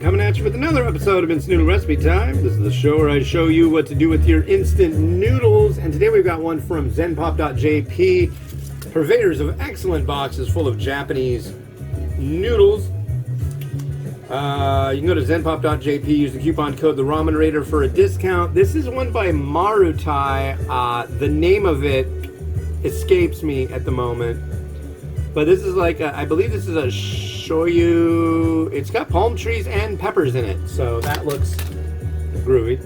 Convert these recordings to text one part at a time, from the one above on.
coming at you with another episode of Instant Noodle Recipe Time. This is the show where I show you what to do with your instant noodles. And today we've got one from zenpop.jp, purveyors of excellent boxes full of Japanese noodles. You can go to zenpop.jp, use the coupon code the Ramen Raider for a discount. This is one by Marutai. The name of it escapes me at the moment. But this is like, I believe this is a shoyu. It's got palm trees and peppers in it. So that looks groovy.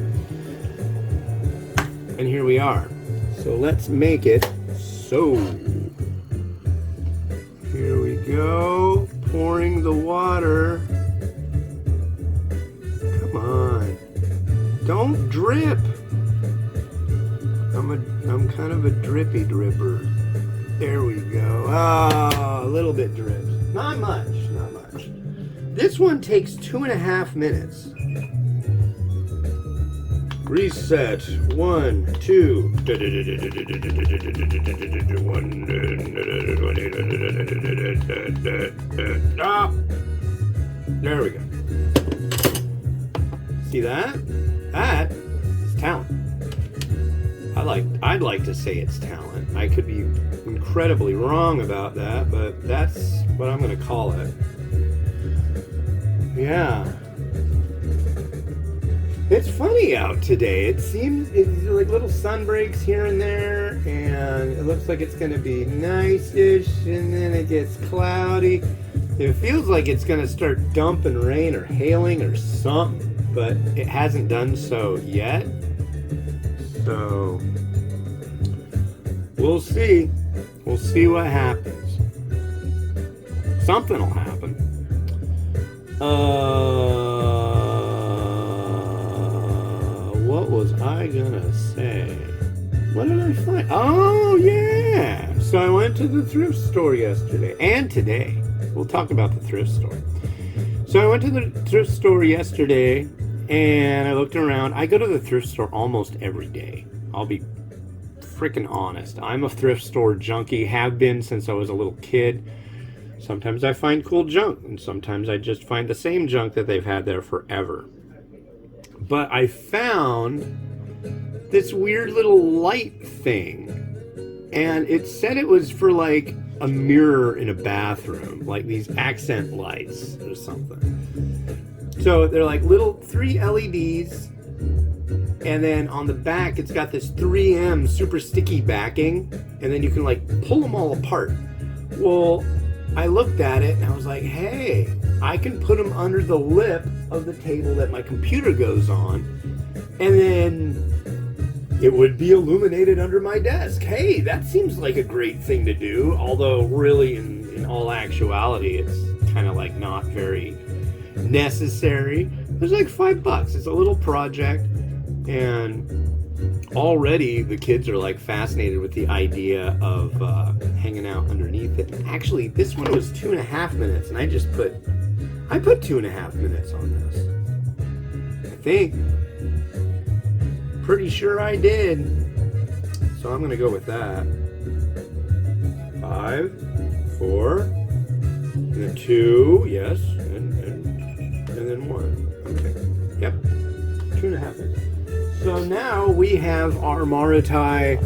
And here we are. So let's make it. So here we go. Pouring the water. Come on. Don't drip. I'm kind of a drippy dripper. There we go. Ah, a little bit dripped. Not much, not much. This one takes 2.5 minutes. Reset. 1, 2. Ah, there we go. See that? That is talent. I'd like to say it's talent. I could be incredibly wrong about that, but that's what I'm going to call it. Yeah. It's funny out today. It seems it's like little sun breaks here and there, and it looks like it's going to be nice-ish, and then it gets cloudy. It feels like it's going to start dumping rain or hailing or something, but it hasn't done so yet. So we'll see. We'll see what happens. Something will happen. What was I gonna say? What did I find? Oh, yeah. So I went to the thrift store yesterday and today. We'll talk about the thrift store. So I went to the thrift store yesterday and I looked around. I go to the thrift store almost every day. I'll be freaking honest. I'm a thrift store junkie, have been since I was a little kid. Sometimes I find cool junk, and sometimes I just find the same junk that they've had there forever. But I found this weird little light thing, and it said it was for like a mirror in a bathroom, like these accent lights or something. So they're like little 3 LEDs, and then on the back it's got this 3M super sticky backing, and then you can like pull them all apart. Well, I looked at it and I was like, hey, I can put them under the lip of the table that my computer goes on, and then it would be illuminated under my desk. Hey, that seems like a great thing to do, although really in all actuality it's kind of like not very necessary. There's like $5. It's a little project, and already the kids are like fascinated with the idea of hanging out underneath it. And actually, this one was 2.5 minutes, and I put 2.5 minutes on this. I think. Pretty sure I did. So I'm gonna go with that. 5, 4, and then 2, yes, and then 1. Okay. Yep. 2.5 minutes. So now we have our Marutai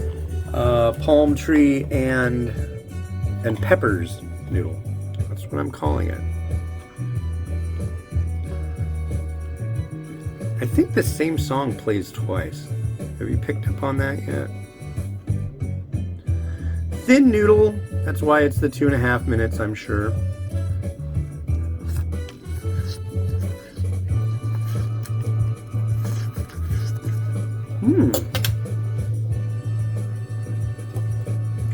palm tree and peppers noodle. That's what I'm calling it. I think the same song plays twice. Have you picked up on that yet? Thin noodle. That's why it's the 2.5 minutes, I'm sure.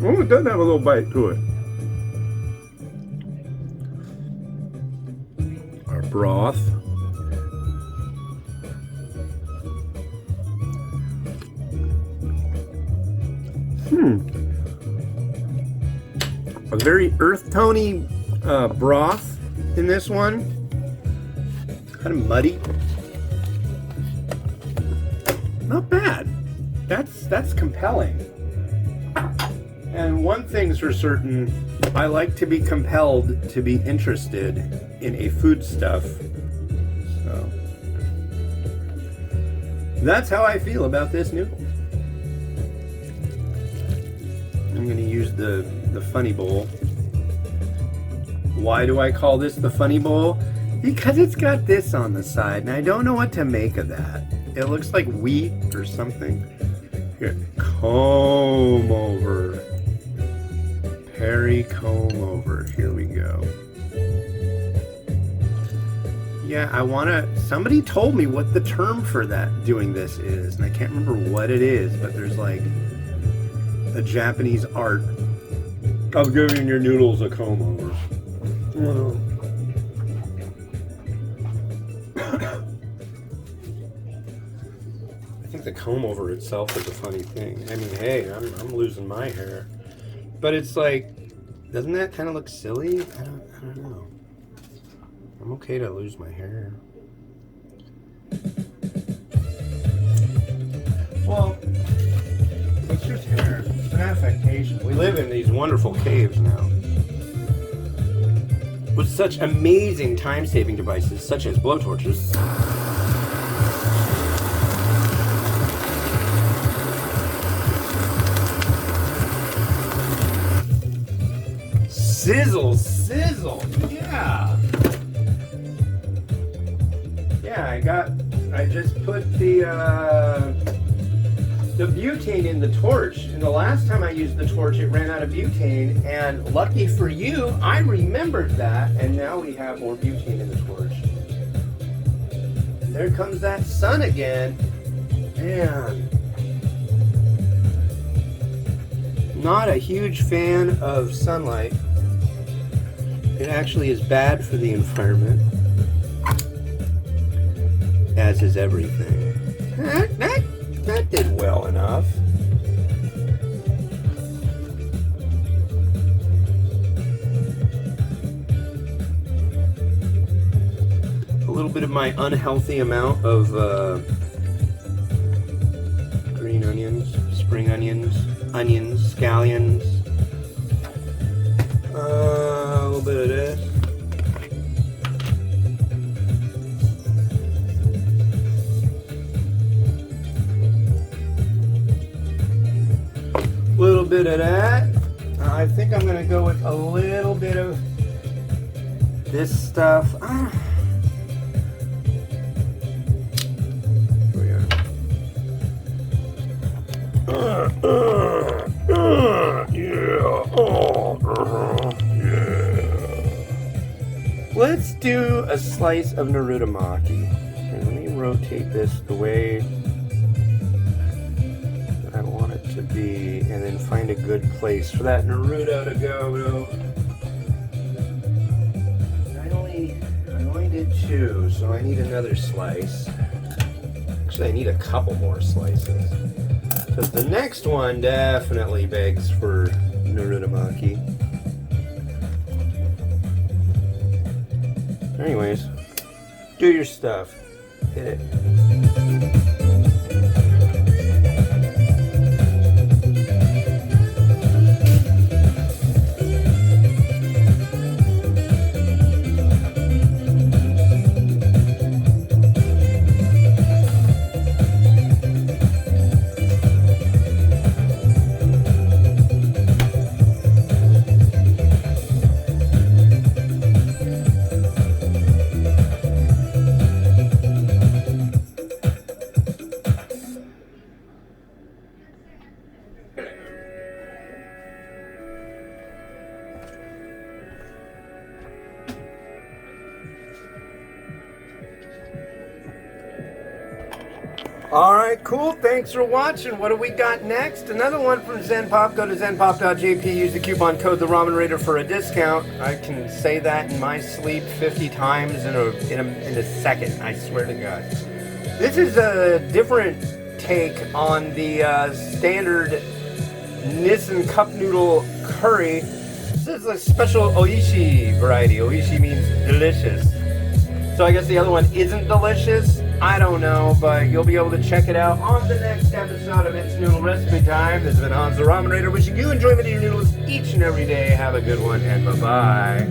Oh, it does have a little bite to it. Our broth. A very earth-tony broth in this one. Kind of muddy. Not bad. That's compelling. And one thing's for certain, I like to be compelled to be interested in a foodstuff So that's how I feel about this noodle. I'm going to use the funny bowl. Why do I call this the funny bowl? Because it's got this on the side, and I don't know what to make of that. It looks like wheat or something. Here, comb over. Perry comb over. Here we go. Yeah, I want to... Somebody told me what the term for that, doing this is, and I can't remember what it is, but there's like a Japanese art of giving your noodles a comb over. I think the comb over itself is a funny thing. I mean, hey, I'm losing my hair, but it's like, doesn't that kind of look silly? I don't know. I'm okay to lose my hair. Well, it's just hair. It's an affectation. We live in these wonderful caves now, with such amazing time-saving devices, such as blowtorches. Sizzle, sizzle, yeah. Yeah, I just put the butane in the torch, and the last time I used the torch, it ran out of butane, and lucky for you, I remembered that, and now we have more butane in the torch. And there comes that sun again. Man. Not a huge fan of sunlight. It actually is bad for the environment, as is everything. That did well enough. A little bit of my unhealthy amount of green onions, spring onions, scallions. A little bit of this. A little bit of that. I think I'm going to go with a little bit of this stuff. Here we go. Let's do a slice of Narutomaki. Okay, let me rotate this the way that I want it to be, and then find a good place for that Naruto to go. I only did 2, so I need another slice. Actually, I need a couple more slices, because the next one definitely begs for Narutomaki. Anyways, do your stuff. Hit it. Alright, cool. Thanks for watching. What do we got next? Another one from Zenpop. Go to zenpop.jp. Use the coupon code The Ramen Raider for a discount. I can say that in my sleep 50 times in a second. I swear to God. This is a different take on the standard Nissan cup noodle curry. This is a special Oishi variety. Oishi means delicious. So I guess the other one isn't delicious. I don't know, but you'll be able to check it out on the next episode of It's Noodle Recipe Time. This has been Hans the Ramen Raider, wishing you enjoyment of your noodles each and every day. Have a good one, and bye-bye.